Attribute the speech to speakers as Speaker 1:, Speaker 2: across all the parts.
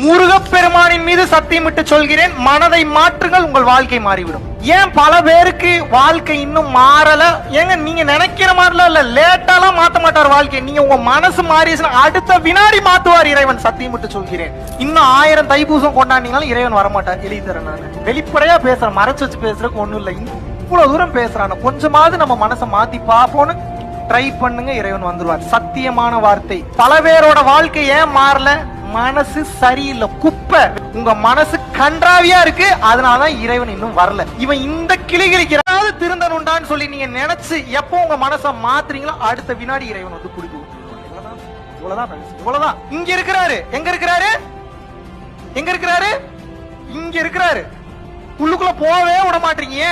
Speaker 1: முருகப்பெருமானின் மீது சத்தியமிட்டு சொல்கிறேன், மனதை மாற்றுங்கள், உங்கள் வாழ்க்கை மாறிவிடும். ஏன் பல பேருக்கு வாழ்க்கை இன்னும் மாறல? ஏங்க நீங்க நினைக்கிற மாதிரிலாம் இல்ல, லேட்டாலாம் மாத்த மாட்டார் வாழ்க்கை. நீங்க உங்க மனசு மாறிச்சுன்னா அடுத்த வினாடி மாத்துவார் இறைவன், சத்தியமிட்டு சொல்கிறேன். இன்னும் 1000 தைப்பூசம் கொண்டாடினாலும் இறைவன் வரமாட்டார். எழுதி தரேன், நான் வெளிப்படையா பேசுறேன், மறைச்சு வச்சு பேசுறதுக்கு ஒண்ணும் இல்லை. இவ்வளவு தூரம் பேசுறான, கொஞ்சமாவது நம்ம மனசை மாத்தி பாப்போன்னு ட்ரை பண்ணுங்க, இறைவன் வந்துருவார். சத்தியமான வார்த்தை. பல பேரோட வாழ்க்கை ஏன் மாறல? மனசு சரியில்லை, குப்பை. உங்க மனசு கன்றாவியா இருக்கு, அதனாலதான் இறைவன் இன்னும் வரல. இவன் இந்த கிளிகளுக்கு திருந்தனுண்டான்னு சொல்லி நீங்க நினைச்சு எப்போ உங்க மனசை மாத்துறீங்களோ அடுத்த வினாடி இறைவன் வந்து குடிக்கும். இவ்வளவுதான். இங்க இருக்கிறாரு. எங்க இருக்கிறாரு? எங்க இருக்கிறாரு? இங்க இருக்கிறாரு. உள்ளுக்குள்ள போவே விட மாட்டீங்க,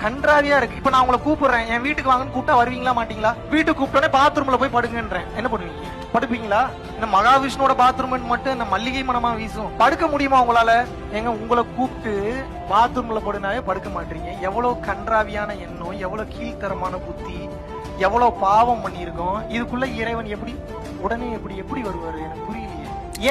Speaker 1: கன்றாவியா இருக்கு. இப்ப நான் உங்களை கூப்பிடுறேன், என் வீட்டுக்கு வாங்கன்னு கூப்பிட்டா வருவீங்களா மாட்டீங்களா? வீட்டுக்கு கூப்பிட்டோன்னே பாத்ரூம்ல போய் படுங்கன்றேன், என்ன பண்ணுவீங்க? படுப்பீங்களா? இந்த மகாவிஷ்ணுவோட பாத்ரூம் மட்டும் இந்த மல்லிகை மனமா வீசும், படுக்க முடியுமா உங்களால? எங்க உங்களை கூப்பிட்டு பாத்ரூம்ல படுனாவே படுக்க மாட்டீங்க. எவ்வளவு கன்றாவியான எண்ணம், எவ்வளவு கீழ்த்தரமான புத்தி, எவ்வளவு பாவம் பண்ணிருக்கோம். இதுக்குள்ள இறைவன் எப்படி உடனே எப்படி வருவாரு? எனக்கு புரியலையே.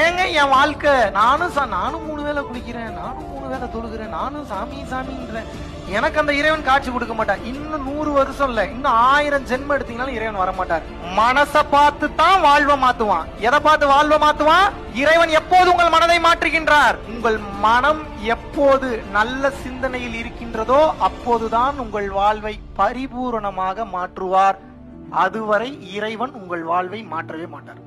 Speaker 1: ஏங்க என் வாழ்க்கை, நானும் 3 வேளை குளிக்கிறேன், நானும் 3 வேளை தொழுகிறேன், நானும் சாமின்றேன், எனக்கு அந்த இறைவன் காட்சி கொடுக்க மாட்டார். இன்னும் 100 வருஷம் இல்ல, இன்னும் 1000 ஜென்மம் எடுத்தீங்கன்னாலும் இறைவன் வர மாட்டார். மனசை பார்த்து தான் வாழ்வை மாத்துவான். எதை பார்த்து வாழ்வை மாத்துவான்? இறைவன் எப்போது உங்கள் மனதை மாற்றுகின்றார்? உங்கள் மனம் எப்போது நல்ல சிந்தனையில் இருக்கின்றதோ அப்போதுதான் உங்கள் வாழ்வை பரிபூரணமாக மாற்றுவார். அதுவரை இறைவன் உங்கள் வாழ்வை மாற்றவே மாட்டார்.